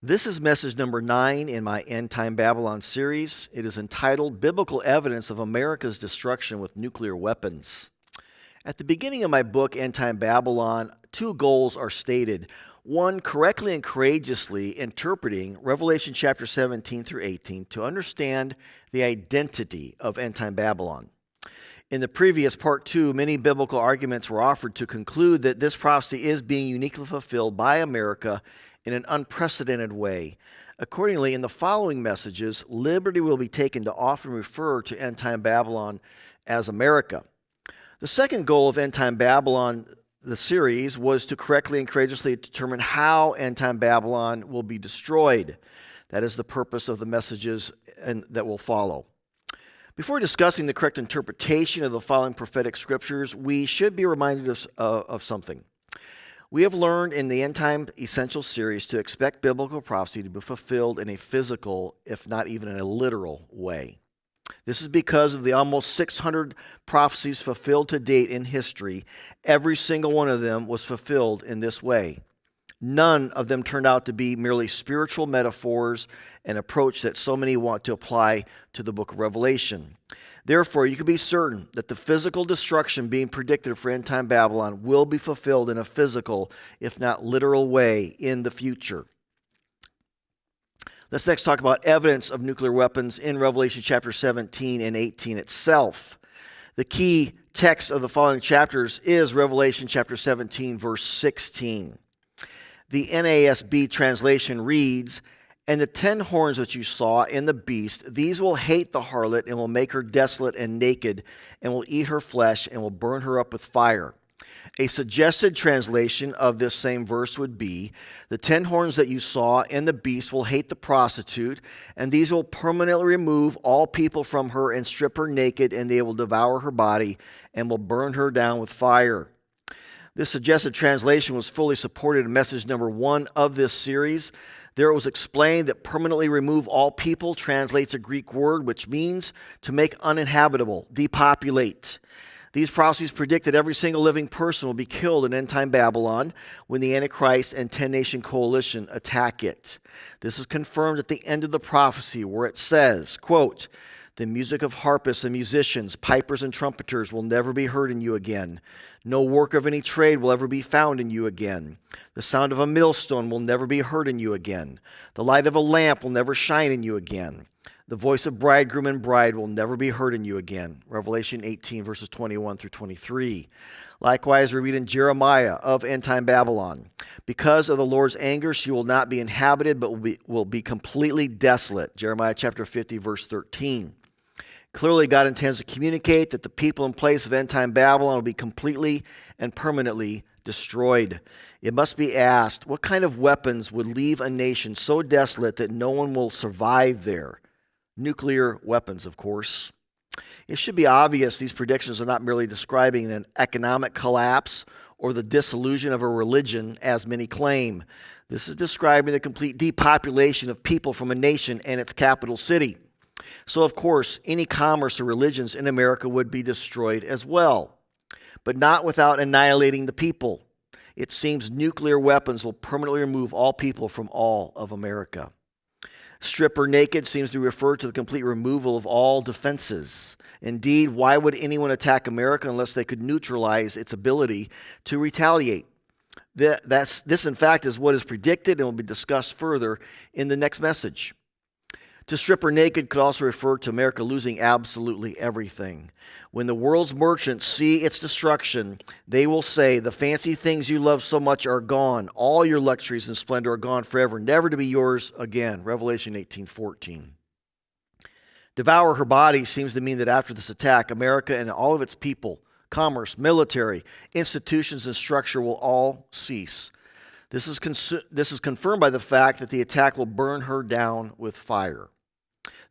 This is message number 9 in my Endtime Babylon series. It is entitled Biblical Evidence of America's Destruction with Nuclear Weapons. At the beginning of my book, Endtime Babylon, 2 goals are stated. One, correctly and courageously interpreting Revelation chapter 17 through 18 to understand the identity of Endtime Babylon. In the previous part 2, many biblical arguments were offered to conclude that this prophecy is being uniquely fulfilled by America in an unprecedented way. Accordingly, in the following messages, liberty will be taken to often refer to Endtime Babylon as America. The second goal of Endtime Babylon, the series, was to correctly and courageously determine how Endtime Babylon will be destroyed. That is the purpose of the messages that will follow. Before discussing the correct interpretation of the following prophetic scriptures, we should be reminded of something. We have learned in the Endtime Essentials series to expect biblical prophecy to be fulfilled in a physical, if not even in a literal way. This is because of the almost 600 prophecies fulfilled to date in history. Every single one of them was fulfilled in this way. None of them turned out to be merely spiritual metaphors, an approach that so many want to apply to the book of Revelation. Therefore, you can be certain that the physical destruction being predicted for Endtime Babylon will be fulfilled in a physical, if not literal way in the future. Let's next talk about evidence of nuclear weapons in Revelation chapter 17 and 18 itself. The key text of the following chapters is Revelation chapter 17, verse 16. The NASB translation reads, "And the 10 horns which you saw in the beast, these will hate the harlot and will make her desolate and naked, and will eat her flesh and will burn her up with fire." A suggested translation of this same verse would be, "The 10 horns that you saw in the beast will hate the prostitute, and these will permanently remove all people from her and strip her naked, and they will devour her body and will burn her down with fire." This suggested translation was fully supported in message number 1 of this series. There it was explained that permanently remove all people translates a Greek word which means to make uninhabitable, depopulate. These prophecies predict that every single living person will be killed in Endtime Babylon when the Antichrist and 10-nation coalition attack it. This is confirmed at the end of the prophecy where it says, quote, "The music of harpists and musicians, pipers and trumpeters will never be heard in you again. No work of any trade will ever be found in you again. The sound of a millstone will never be heard in you again. The light of a lamp will never shine in you again. The voice of bridegroom and bride will never be heard in you again." Revelation 18, verses 21 through 23. Likewise, we read in Jeremiah of Endtime Babylon, "Because of the Lord's anger, she will not be inhabited, but will be completely desolate." Jeremiah chapter 50, verse 13. Clearly, God intends to communicate that the people in place of Endtime Babylon will be completely and permanently destroyed. It must be asked, what kind of weapons would leave a nation so desolate that no one will survive there? Nuclear weapons, of course. It should be obvious these predictions are not merely describing an economic collapse or the dissolution of a religion, as many claim. This is describing the complete depopulation of people from a nation and its capital city. So, of course, any commerce or religions in America would be destroyed as well, but not without annihilating the people. It seems nuclear weapons will permanently remove all people from all of America. Strip her naked seems to refer to the complete removal of all defenses. Indeed, why would anyone attack America unless they could neutralize its ability to retaliate? This, in fact, is what is predicted and will be discussed further in the next message. To strip her naked could also refer to America losing absolutely everything. When the world's merchants see its destruction, they will say, "The fancy things you love so much are gone. All your luxuries and splendor are gone forever, never to be yours again." Revelation 18:14. Devour her body seems to mean that after this attack, America and all of its people, commerce, military, institutions, and structure will all cease. This is confirmed by the fact that the attack will burn her down with fire.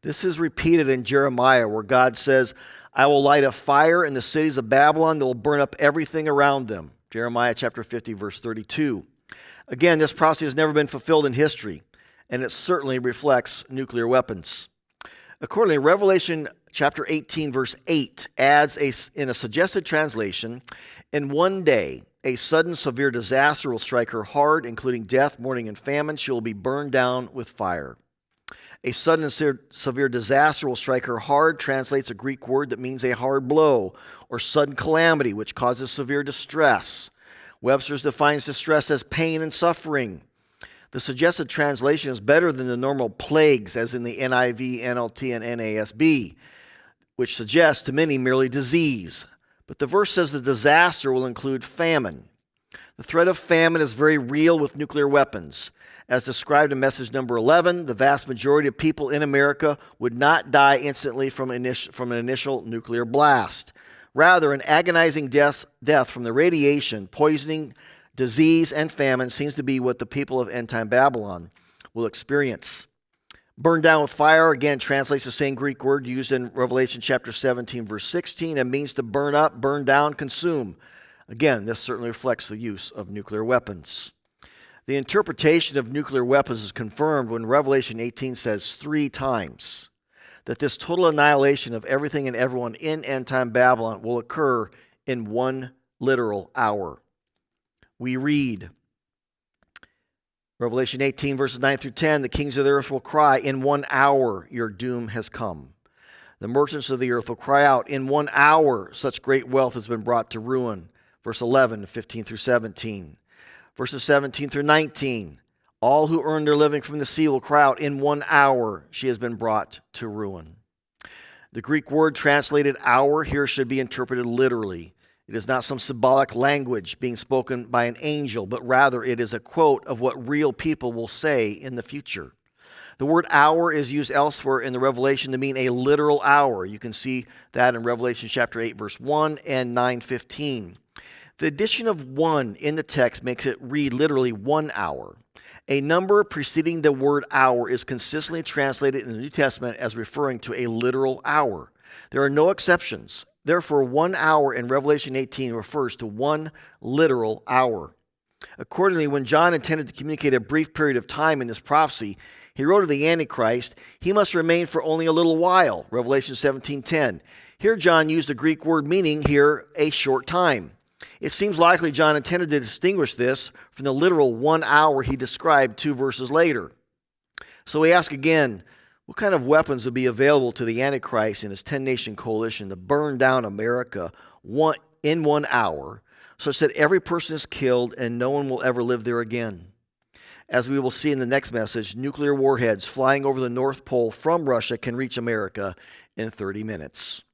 This is repeated in Jeremiah, where God says, "I will light a fire in the cities of Babylon that will burn up everything around them." Jeremiah chapter 50, verse 32. Again, this prophecy has never been fulfilled in history, and it certainly reflects nuclear weapons. Accordingly, Revelation chapter 18, verse 8 adds in a suggested translation, "In one day A sudden severe disaster will strike her hard, including death, mourning, and famine. She will be burned down with fire. A sudden and severe disaster will strike her hard translates a Greek word that means a hard blow or sudden calamity, which causes severe distress. Webster's defines distress as pain and suffering. The suggested translation is better than the normal plagues, as in the NIV, NLT, and NASB, which suggests to many merely disease. But the verse says the disaster will include famine. The threat of famine is very real with nuclear weapons. As described in message number 11, the vast majority of people in America would not die instantly from an initial nuclear blast. Rather, an agonizing death from the radiation, poisoning, disease, and famine seems to be what the people of Endtime Babylon will experience. Burned down with fire, again, translates the same Greek word used in Revelation chapter 17, verse 16, and means to burn up, burn down, consume. Again, this certainly reflects the use of nuclear weapons. The interpretation of nuclear weapons is confirmed when Revelation 18 says 3 times that this total annihilation of everything and everyone in end-time Babylon will occur in 1 literal hour. We read, Revelation 18, verses 9 through 10, the kings of the earth will cry, in 1 hour your doom has come. The merchants of the earth will cry out, in 1 hour such great wealth has been brought to ruin. Verse 11, 15 through 17. Verses 17 through 19, all who earn their living from the sea will cry out, in 1 hour she has been brought to ruin. The Greek word translated hour here should be interpreted literally. It is not some symbolic language being spoken by an angel, but rather it is a quote of what real people will say in the future. The word hour is used elsewhere in the Revelation to mean a literal hour. You can see that in Revelation chapter 8, verse 1 and 9:15. The addition of 1 in the text makes it read literally 1 hour. A number preceding the word hour is consistently translated in the New Testament as referring to a literal hour. There are no exceptions. Therefore, 1 hour in Revelation 18 refers to 1 literal hour. Accordingly, when John intended to communicate a brief period of time in this prophecy, he wrote of the Antichrist, he must remain for only a little while, Revelation 17:10. Here John used the Greek word meaning here a short time. It seems likely John intended to distinguish this from the literal 1 hour he described 2 verses later. So we ask again, what kind of weapons would be available to the Antichrist and his 10-nation coalition to burn down America in 1 hour, such that every person is killed and no one will ever live there again? As we will see in the next message, nuclear warheads flying over the North Pole from Russia can reach America in 30 minutes.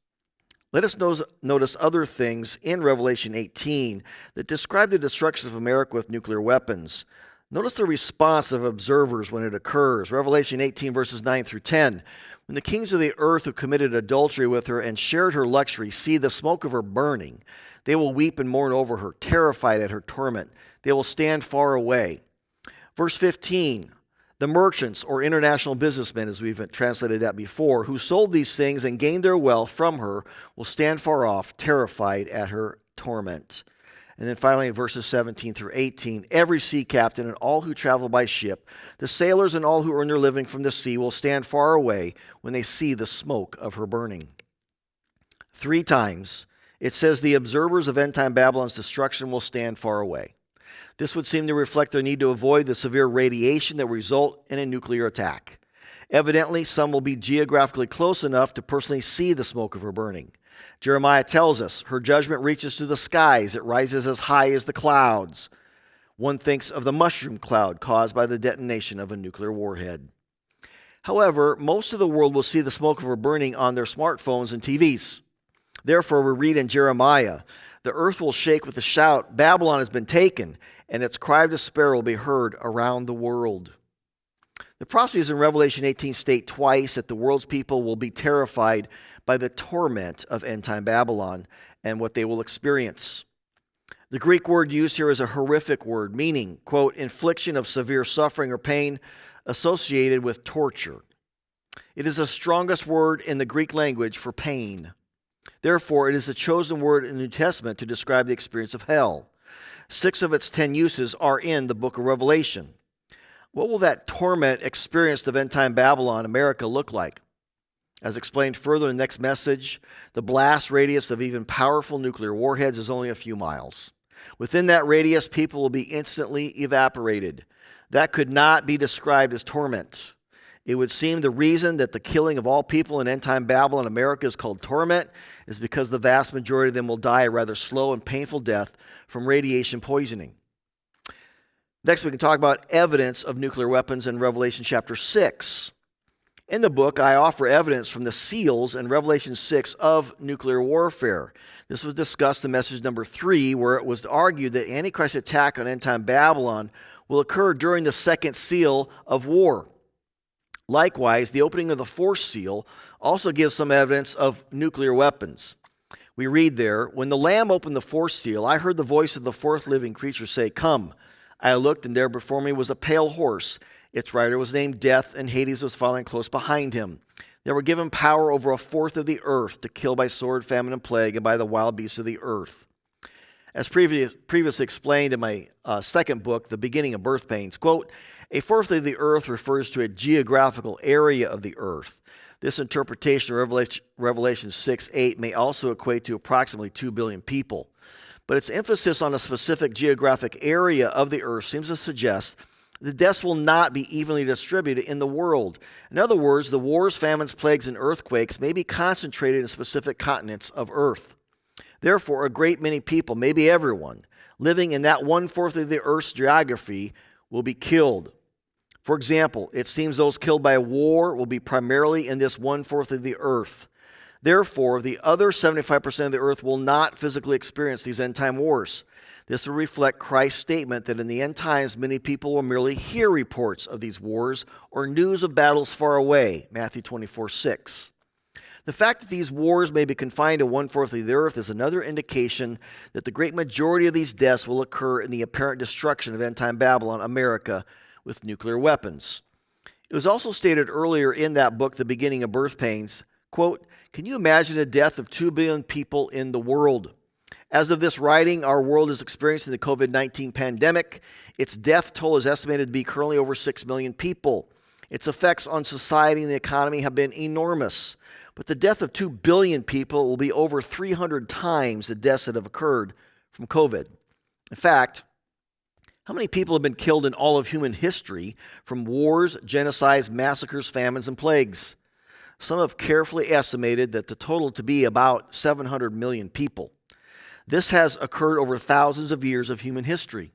Let us notice other things in Revelation 18 that describe the destruction of America with nuclear weapons. Notice the response of observers when it occurs. Revelation 18, verses 9 through 10. When the kings of the earth who committed adultery with her and shared her luxury see the smoke of her burning, they will weep and mourn over her, terrified at her torment. They will stand far away. Verse 15. The merchants, or international businessmen, as we've translated that before, who sold these things and gained their wealth from her, will stand far off, terrified at her torment. And then finally, verses 17 through 18, every sea captain and all who travel by ship, the sailors and all who earn their living from the sea will stand far away when they see the smoke of her burning. 3 times, it says the observers of end-time Babylon's destruction will stand far away. This would seem to reflect their need to avoid the severe radiation that will result in a nuclear attack. Evidently, some will be geographically close enough to personally see the smoke of her burning. Jeremiah tells us, her judgment reaches to the skies. It rises as high as the clouds. One thinks of the mushroom cloud caused by the detonation of a nuclear warhead. However, most of the world will see the smoke of her burning on their smartphones and TVs. Therefore, we read in Jeremiah, the earth will shake with a shout, Babylon has been taken, and its cry of despair will be heard around the world. The prophecies in Revelation 18 state twice that the world's people will be terrified by the torment of end-time Babylon and what they will experience. The Greek word used here is a horrific word, meaning, quote, infliction of severe suffering or pain associated with torture. It is the strongest word in the Greek language for pain. Therefore, it is the chosen word in the New Testament to describe the experience of hell. 6 of its 10 uses are in the book of Revelation. What will that torment experienced of end-time Babylon, America, look like? As explained further in the next message, the blast radius of even powerful nuclear warheads is only a few miles. Within that radius, people will be instantly evaporated. That could not be described as torment. It would seem the reason that the killing of all people in Endtime Babylon, America, is called torment is because the vast majority of them will die a rather slow and painful death from radiation poisoning. Next, we can talk about evidence of nuclear weapons in Revelation chapter 6. In the book, I offer evidence from the seals in Revelation 6 of nuclear warfare. This was discussed in message number 3, where it was argued that Antichrist's attack on Endtime Babylon will occur during the second seal of war. Likewise, the opening of the fourth seal also gives some evidence of nuclear weapons. We read there, "When the Lamb opened the fourth seal, I heard the voice of the fourth living creature say, 'Come.' I looked, and there before me was a pale horse. Its rider was named Death, and Hades was following close behind him. They were given power over a fourth of the earth to kill by sword, famine, and plague, and by the wild beasts of the earth." As previously explained in my second book, The Beginning of Birth Pains, quote, "A fourth of the earth refers to a geographical area of the earth. This interpretation of Revelation 6:8 may also equate to approximately 2 billion people. But its emphasis on a specific geographic area of the earth seems to suggest the deaths will not be evenly distributed in the world. In other words, the wars, famines, plagues, and earthquakes may be concentrated in specific continents of earth. Therefore, a great many people, maybe everyone, living in that 1/4 of the earth's geography will be killed. For example, it seems those killed by war will be primarily in this 1/4 of the earth. Therefore, the other 75% of the earth will not physically experience these end-time wars. This will reflect Christ's statement that in the end times, many people will merely hear reports of these wars or news of battles far away, Matthew 24:6. The fact that these wars may be confined to 1/4 of the earth is another indication that the great majority of these deaths will occur in the apparent destruction of end-time Babylon, America, with nuclear weapons. It was also stated earlier in that book, The Beginning of Birth Pains, quote, "Can you imagine a death of 2 billion people in the world? As of this writing, our world is experiencing the COVID-19 pandemic. Its death toll is estimated to be currently over 6 million people. Its effects on society and the economy have been enormous. But the death of 2 billion people will be over 300 times the deaths that have occurred from COVID. In fact, how many people have been killed in all of human history from wars, genocides, massacres, famines, and plagues? Some have carefully estimated that the total to be about 700 million people. This has occurred over thousands of years of human history.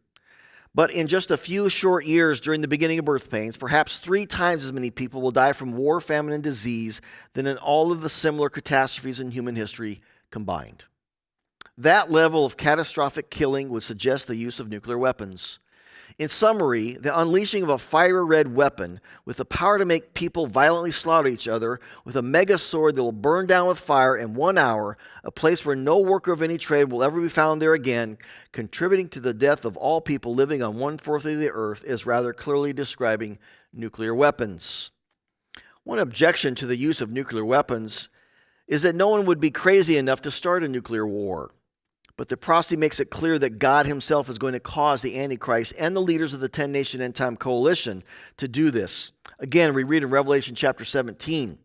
But in just a few short years during the beginning of birth pains, perhaps 3 times as many people will die from war, famine, and disease than in all of the similar catastrophes in human history combined. That level of catastrophic killing would suggest the use of nuclear weapons. In summary, the unleashing of a fire-red weapon with the power to make people violently slaughter each other with a mega sword that will burn down with fire in 1 hour, a place where no worker of any trade will ever be found there again, contributing to the death of all people living on 1/4 of the earth, is rather clearly describing nuclear weapons. One objection to the use of nuclear weapons is that no one would be crazy enough to start a nuclear war. But the prophecy makes it clear that God himself is going to cause the Antichrist and the leaders of the 10-nation end-time coalition to do this. Again, we read in Revelation chapter 17,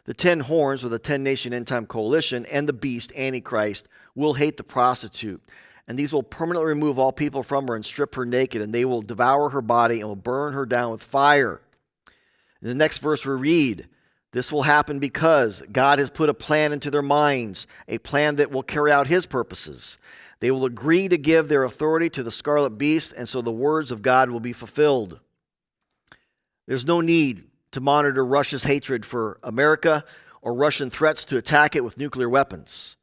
the 10 horns, or the 10-nation end-time coalition, and the beast, Antichrist, will hate the prostitute. And these will permanently remove all people from her and strip her naked, and they will devour her body and will burn her down with fire. In the next verse we read, this will happen because God has put a plan into their minds, a plan that will carry out his purposes. They will agree to give their authority to the scarlet beast, and so the words of God will be fulfilled. There's no need to monitor Russia's hatred for America or Russian threats to attack it with nuclear weapons.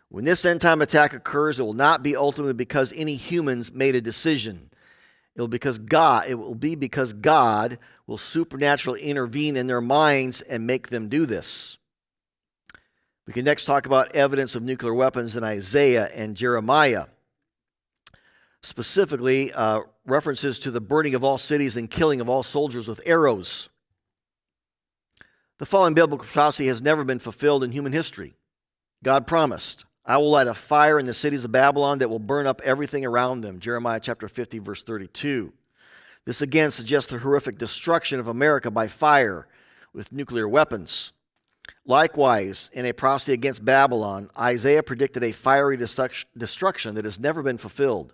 When this end-time attack occurs, it will not be ultimately because any humans made a decision. It will be because God will supernaturally intervene in their minds and make them do this. We can next talk about evidence of nuclear weapons in Isaiah and Jeremiah. Specifically, references to the burning of all cities and killing of all soldiers with arrows. The following biblical prophecy has never been fulfilled in human history. God promised, "I will light a fire in the cities of Babylon that will burn up everything around them." Jeremiah chapter 50, verse 32. This again suggests the horrific destruction of America by fire with nuclear weapons. Likewise, in a prophecy against Babylon, Isaiah predicted a fiery destruction that has never been fulfilled,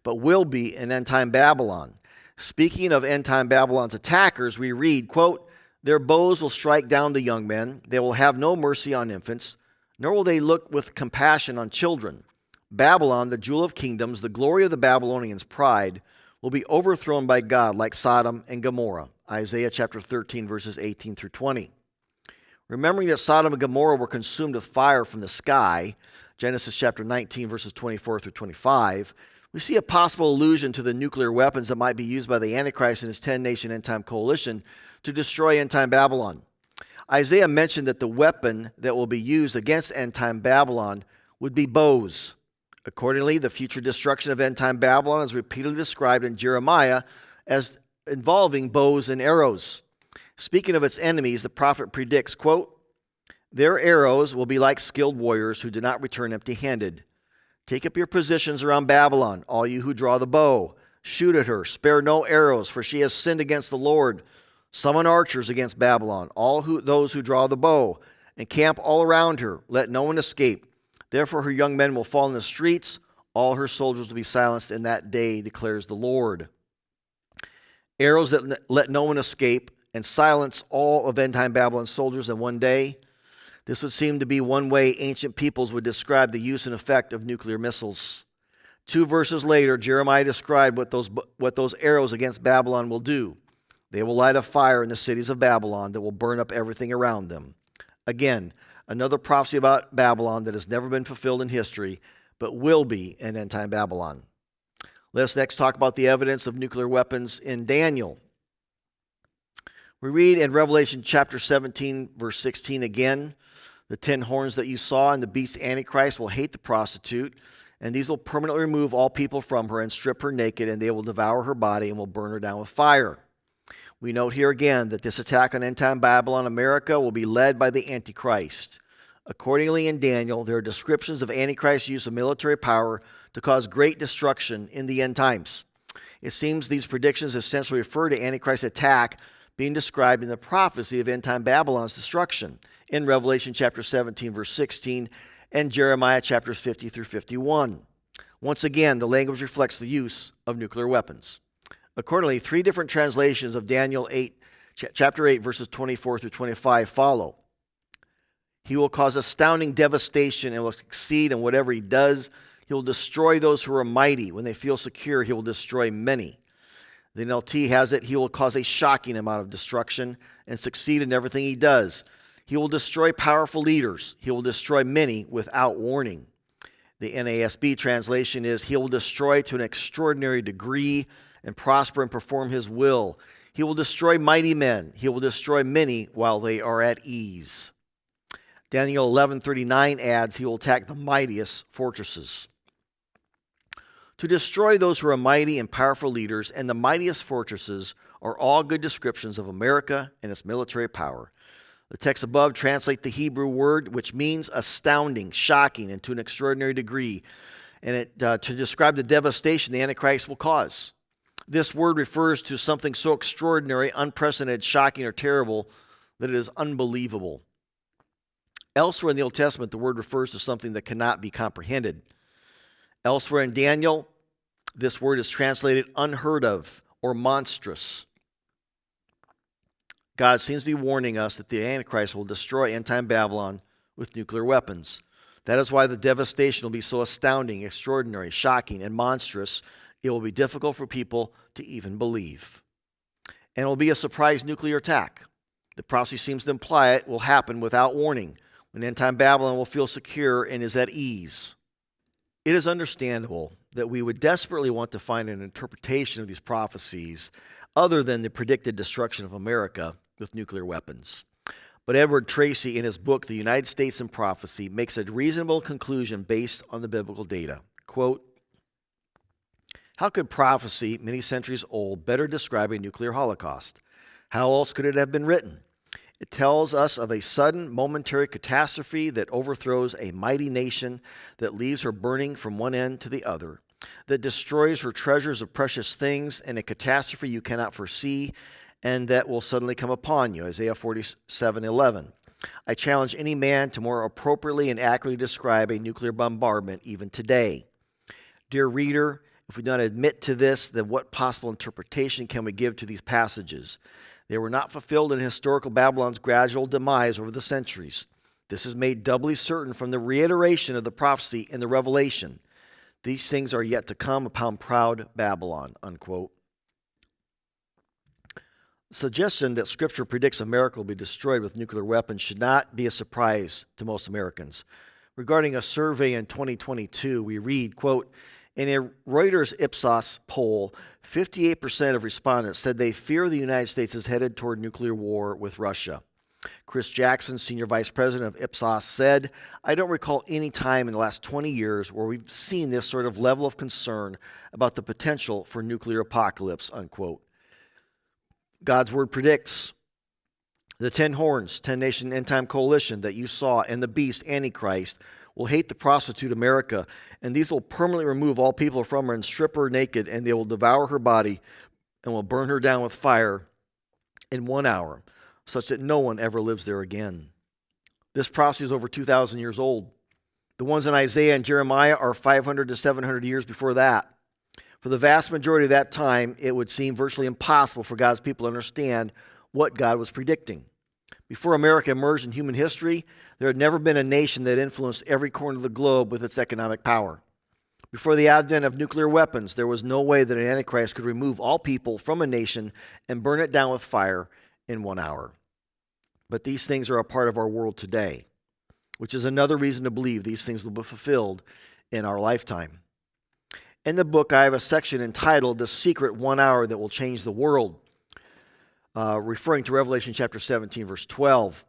but will be in Endtime Babylon. Speaking of Endtime Babylon's attackers, we read, quote, "Their bows will strike down the young men. They will have no mercy on infants, nor will they look with compassion on children. Babylon, the jewel of kingdoms, the glory of the Babylonians' pride, will be overthrown by God like Sodom and Gomorrah." Isaiah chapter 13, verses 18 through 20. Remembering that Sodom and Gomorrah were consumed with fire from the sky, Genesis chapter 19, verses 24 through 25, we see a possible allusion to the nuclear weapons that might be used by the Antichrist and his 10-nation end-time coalition to destroy end-time Babylon. Isaiah mentioned that the weapon that will be used against end-time Babylon would be bows. Accordingly, the future destruction of end-time Babylon is repeatedly described in Jeremiah as involving bows and arrows. Speaking of its enemies, the prophet predicts, quote, "Their arrows will be like skilled warriors who do not return empty-handed. Take up your positions around Babylon, all you who draw the bow. Shoot at her, spare no arrows, for she has sinned against the Lord. Summon archers against Babylon, those who draw the bow, and camp all around her. Let no one escape. Therefore her young men will fall in the streets. All her soldiers will be silenced in that day, declares the Lord." Arrows that let no one escape and silence all of end-time Babylon's soldiers in one day. This would seem to be one way ancient peoples would describe the use and effect of nuclear missiles. 2 verses later, Jeremiah described what those arrows against Babylon will do. They will light a fire in the cities of Babylon that will burn up everything around them. Again, another prophecy about Babylon that has never been fulfilled in history, but will be in end-time Babylon. Let's next talk about the evidence of nuclear weapons in Daniel. We read in Revelation chapter 17, verse 16 again, "The 10 horns that you saw and the beast Antichrist will hate the prostitute, and these will permanently remove all people from her and strip her naked, and they will devour her body and will burn her down with fire." We note here again that this attack on end-time Babylon, America, will be led by the Antichrist. Accordingly, in Daniel, there are descriptions of Antichrist's use of military power to cause great destruction in the end times. It seems these predictions essentially refer to Antichrist's attack being described in the prophecy of end-time Babylon's destruction in Revelation chapter 17, verse 16, and Jeremiah chapters 50 through 51. Once again, the language reflects the use of nuclear weapons. Accordingly, 3 different translations of Daniel 8, chapter 8, verses 24 through 25 follow. "He will cause astounding devastation and will succeed in whatever he does. He will destroy those who are mighty. When they feel secure, he will destroy many." The NLT has it, "He will cause a shocking amount of destruction and succeed in everything he does. He will destroy powerful leaders. He will destroy many without warning." The NASB translation is, "He will destroy to an extraordinary degree and prosper and perform his will. He will destroy mighty men. He will destroy many while they are at ease." Daniel 11:39 adds, "He will attack the mightiest fortresses." To destroy those who are mighty and powerful leaders and the mightiest fortresses are all good descriptions of America and its military power. The text above translate the Hebrew word, which means astounding, shocking, and to an extraordinary degree, and to describe the devastation the Antichrist will cause. This word refers to something so extraordinary, unprecedented, shocking, or terrible that it is unbelievable. Elsewhere in the Old Testament, the word refers to something that cannot be comprehended. Elsewhere in Daniel, this word is translated unheard of or monstrous. God seems to be warning us that the Antichrist will destroy end-time Babylon with nuclear weapons. That is why the devastation will be so astounding, extraordinary, shocking, and monstrous, it will be difficult for people to even believe. And it will be a surprise nuclear attack. The prophecy seems to imply it will happen without warning, when end-time Babylon will feel secure and is at ease. It is understandable that we would desperately want to find an interpretation of these prophecies other than the predicted destruction of America with nuclear weapons. But Edward Tracy, in his book, The United States in Prophecy, makes a reasonable conclusion based on the biblical data. Quote, "How could prophecy, many centuries old, better describe a nuclear holocaust? How else could it have been written? It tells us of a sudden, momentary catastrophe that overthrows a mighty nation, that leaves her burning from one end to the other, that destroys her treasures of precious things in a catastrophe you cannot foresee, and that will suddenly come upon you." Isaiah 47:11. I challenge any man to more appropriately and accurately describe a nuclear bombardment even today. Dear reader, if we do not admit to this, then what possible interpretation can we give to these passages? They were not fulfilled in historical Babylon's gradual demise over the centuries. This is made doubly certain from the reiteration of the prophecy in the Revelation. These things are yet to come upon proud Babylon, unquote. The suggestion that Scripture predicts America will be destroyed with nuclear weapons should not be a surprise to most Americans. Regarding a survey in 2022, we read, quote, in a Reuters Ipsos poll, 58% of respondents said they fear the United States is headed toward nuclear war with Russia. Chris Jackson, Senior Vice President of Ipsos, said, I don't recall any time in the last 20 years where we've seen this sort of level of concern about the potential for nuclear apocalypse, unquote. God's word predicts the 10 horns, 10-nation end-time coalition that you saw, and the beast, Antichrist, will hate the prostitute America, and these will permanently remove all people from her and strip her naked, and they will devour her body and will burn her down with fire in 1 hour, such that no one ever lives there again. This prophecy is over 2,000 years old. The ones in Isaiah and Jeremiah are 500 to 700 years before that. For the vast majority of that time, it would seem virtually impossible for God's people to understand what God was predicting. Before America emerged in human history, there had never been a nation that influenced every corner of the globe with its economic power. Before the advent of nuclear weapons, there was no way that an Antichrist could remove all people from a nation and burn it down with fire in 1 hour. But these things are a part of our world today, which is another reason to believe these things will be fulfilled in our lifetime. In the book, I have a section entitled The Secret 1 Hour That Will Change the World, referring to Revelation chapter 17, verse 12.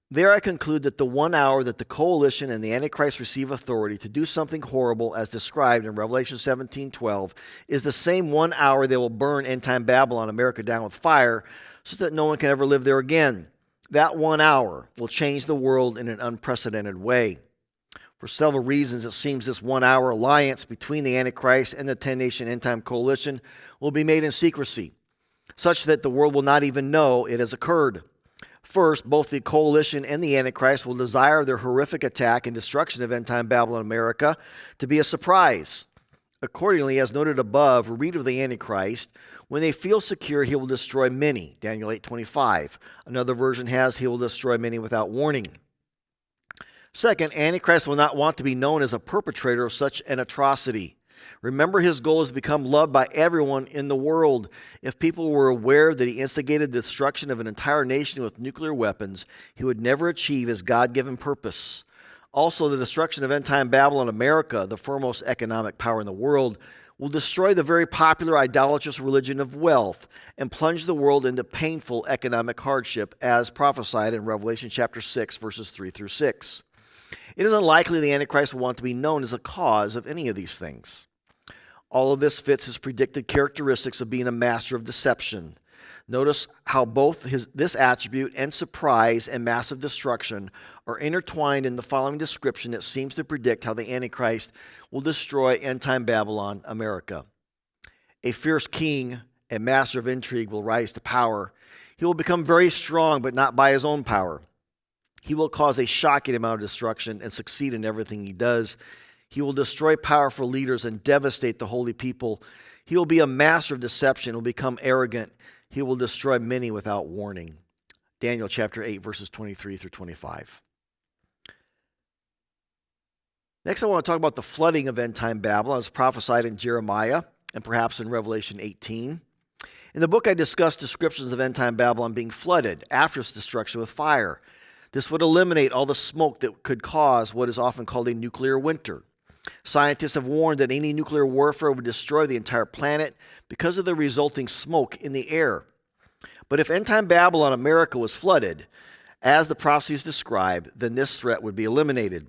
There I conclude that the 1 hour that the coalition and the Antichrist receive authority to do something horrible as described in Revelation 17:12 is the same 1 hour they will burn Endtime Babylon, America, down with fire so that no one can ever live there again. That 1 hour will change the world in an unprecedented way. For several reasons, it seems this 1 hour alliance between the Antichrist and the 10-nation end-time coalition will be made in secrecy, such that the world will not even know it has occurred. First, both the coalition and the Antichrist will desire their horrific attack and destruction of end-time Babylon, America, to be a surprise. Accordingly, as noted above, we read of the Antichrist, when they feel secure, he will destroy many, Daniel 8:25. Another version has, he will destroy many without warning. Second, Antichrist will not want to be known as a perpetrator of such an atrocity. Remember, his goal is to become loved by everyone in the world. If people were aware that he instigated the destruction of an entire nation with nuclear weapons, he would never achieve his God-given purpose. Also, the destruction of end-time Babylon, America, the foremost economic power in the world, will destroy the very popular idolatrous religion of wealth and plunge the world into painful economic hardship, as prophesied in Revelation chapter 6, verses 3 through 6. It is unlikely the Antichrist will want to be known as a cause of any of these things. All of this fits his predicted characteristics of being a master of deception. Notice how both this attribute and surprise and massive destruction are intertwined in the following description that seems to predict how the Antichrist will destroy end-time Babylon, America. A fierce king and master of intrigue will rise to power. He will become very strong, but not by his own power. He will cause a shocking amount of destruction and succeed in everything he does. He will destroy powerful leaders and devastate the holy people. He will be a master of deception, will become arrogant. He will destroy many without warning. Daniel chapter 8, verses 23 through 25. Next, I want to talk about the flooding of end-time Babylon as prophesied in Jeremiah and perhaps in Revelation 18. In the book, I discussed descriptions of end-time Babylon being flooded after its destruction with fire. This would eliminate all the smoke that could cause what is often called a nuclear winter. Scientists have warned that any nuclear warfare would destroy the entire planet because of the resulting smoke in the air. But if end-time Babylon, America, was flooded, as the prophecies describe, then this threat would be eliminated.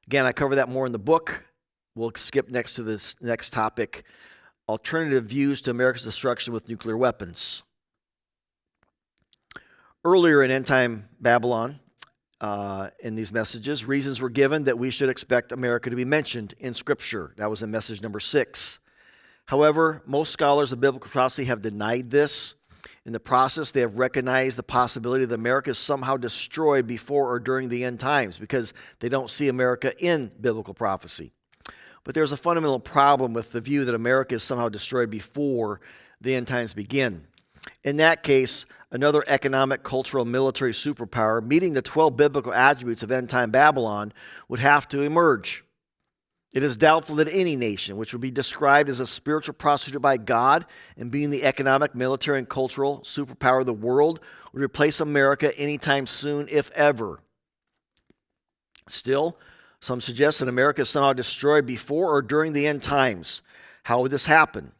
Again, I cover that more in the book. We'll skip next to this next topic, alternative views to America's destruction with nuclear weapons. Earlier in end-time Babylon, in these messages, reasons were given that we should expect America to be mentioned in Scripture. That was in message number 6. However, most scholars of biblical prophecy have denied this. In the process, they have recognized the possibility that America is somehow destroyed before or during the end times because they don't see America in biblical prophecy. But there's a fundamental problem with the view that America is somehow destroyed before the end times begin. In that case, another economic, cultural, military superpower meeting the 12 biblical attributes of Endtime Babylon would have to emerge. It is doubtful that any nation, which would be described as a spiritual prostitute by God and being the economic, military, and cultural superpower of the world, would replace America anytime soon, if ever. Still, some suggest that America is somehow destroyed before or during the end times. How would this happen?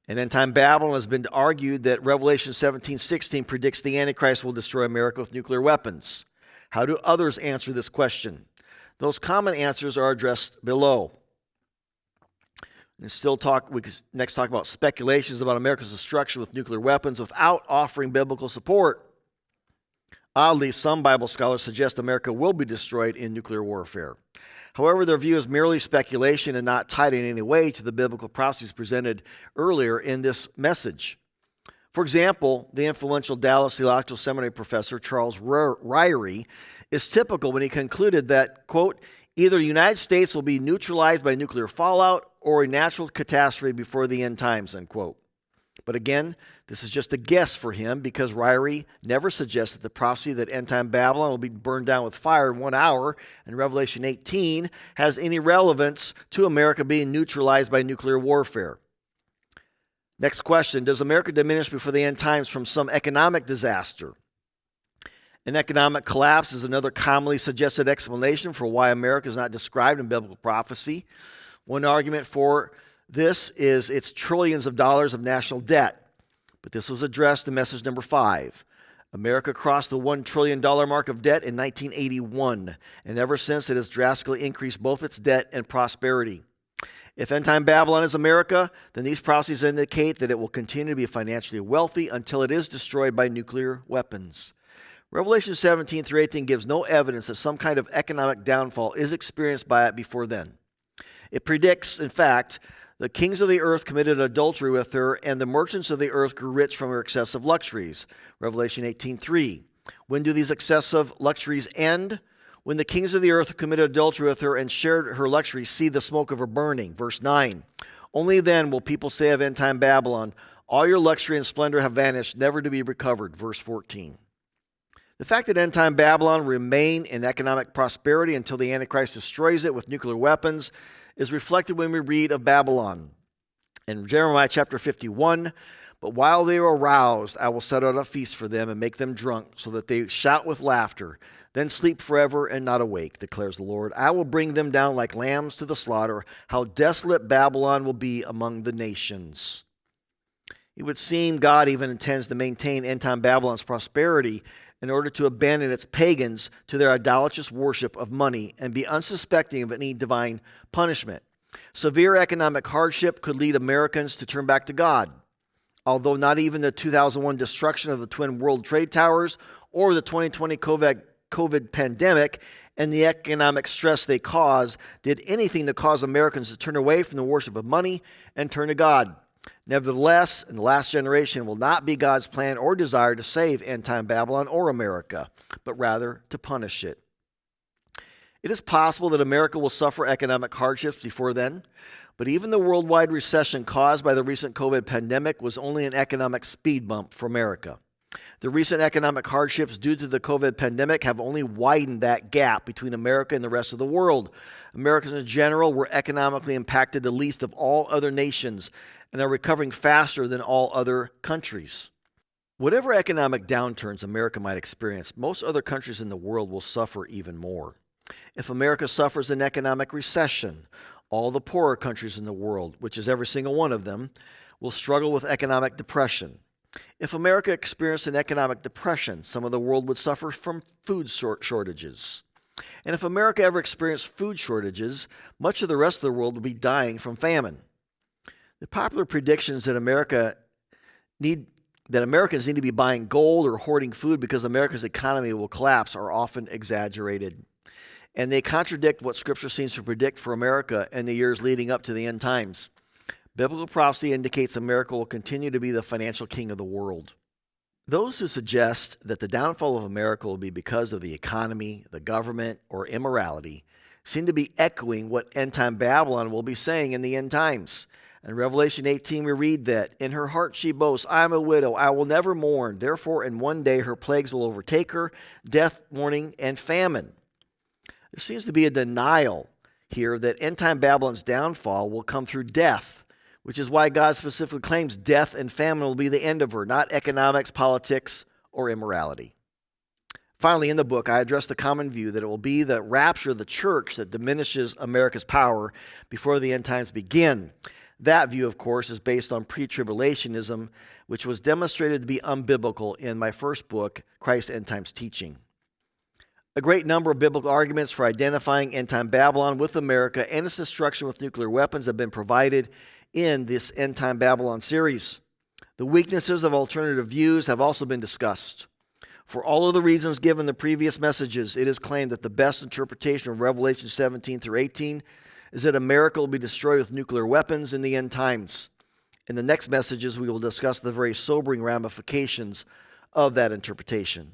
In Endtime Babylon, it has been argued that Revelation 17:16 predicts the Antichrist will destroy America with nuclear weapons. How do others answer this question? Those common answers are addressed below. And we can next talk about speculations about America's destruction with nuclear weapons without offering biblical support. Oddly, some Bible scholars suggest America will be destroyed in nuclear warfare. However, their view is merely speculation and not tied in any way to the biblical prophecies presented earlier in this message. For example, the influential Dallas Theological Seminary professor Charles Ryrie is typical when he concluded that, quote, either the United States will be neutralized by nuclear fallout or a natural catastrophe before the end times, unquote. But again, this is just a guess for him because Ryrie never suggests that the prophecy that Endtime Babylon will be burned down with fire in 1 hour in Revelation 18 has any relevance to America being neutralized by nuclear warfare. Next question, does America diminish before the end times from some economic disaster? An economic collapse is another commonly suggested explanation for why America is not described in biblical prophecy. One argument for this is its trillions of dollars of national debt. But this was addressed in message number 5. America crossed the $1 trillion mark of debt in 1981, and ever since it has drastically increased both its debt and prosperity. If Endtime Babylon is America, then these prophecies indicate that it will continue to be financially wealthy until it is destroyed by nuclear weapons. Revelation 17 through 18 gives no evidence that some kind of economic downfall is experienced by it before then. It predicts, in fact, the kings of the earth committed adultery with her, and the merchants of the earth grew rich from her excessive luxuries. Revelation 18:3. When do these excessive luxuries end? When the kings of the earth who committed adultery with her and shared her luxuries see the smoke of her burning. Verse 9. Only then will people say of Endtime Babylon, all your luxury and splendor have vanished, never to be recovered. Verse 14. The fact that Endtime Babylon remain in economic prosperity until the Antichrist destroys it with nuclear weapons is reflected when we read of Babylon. In Jeremiah chapter 51, but while they are aroused, I will set out a feast for them and make them drunk, so that they shout with laughter, then sleep forever and not awake, declares the Lord. I will bring them down like lambs to the slaughter. How desolate Babylon will be among the nations. It would seem God even intends to maintain Endtime Babylon's prosperity in order to abandon its pagans to their idolatrous worship of money and be unsuspecting of any divine punishment. Severe economic hardship could lead Americans to turn back to God. Although not even the 2001 destruction of the Twin World Trade Towers or the 2020 COVID pandemic and the economic stress they caused did anything to cause Americans to turn away from the worship of money and turn to God. Nevertheless, in the last generation will not be God's plan or desire to save Endtime Babylon or America, but rather to punish it. It is possible that America will suffer economic hardships before then, but even the worldwide recession caused by the recent COVID pandemic was only an economic speed bump for America. The recent economic hardships due to the COVID pandemic have only widened that gap between America and the rest of the world. Americans in general were economically impacted the least of all other nations and are recovering faster than all other countries. Whatever economic downturns America might experience, most other countries in the world will suffer even more. If America suffers an economic recession, all the poorer countries in the world, which is every single one of them, will struggle with economic depression. If America experienced an economic depression, some of the world would suffer from food shortages. And if America ever experienced food shortages, much of the rest of the world would be dying from famine. The popular predictions that Americans need to be buying gold or hoarding food because America's economy will collapse are often exaggerated. And they contradict what Scripture seems to predict for America in the years leading up to the end times. Biblical prophecy indicates America will continue to be the financial king of the world. Those who suggest that the downfall of America will be because of the economy, the government, or immorality seem to be echoing what Endtime Babylon will be saying in the end times. In Revelation 18, we read that, "In her heart she boasts, I am a widow, I will never mourn. Therefore, in one day her plagues will overtake her, death, mourning, and famine." There seems to be a denial here that Endtime Babylon's downfall will come through death, which is why God specifically claims death and famine will be the end of her, not economics, politics, or immorality. Finally, in the book, I address the common view that it will be the rapture of the church that diminishes America's power before the end times begin. That view, of course, is based on pre-tribulationism, which was demonstrated to be unbiblical in my first book, Christ's End Times Teaching. A great number of biblical arguments for identifying end-time Babylon with America and its destruction with nuclear weapons have been provided in this Endtime Babylon series. The weaknesses of alternative views have also been discussed. For all of the reasons given in the previous messages, it is claimed that the best interpretation of Revelation 17 through 18 is that America will be destroyed with nuclear weapons in the end times. In the next messages, we will discuss the very sobering ramifications of that interpretation.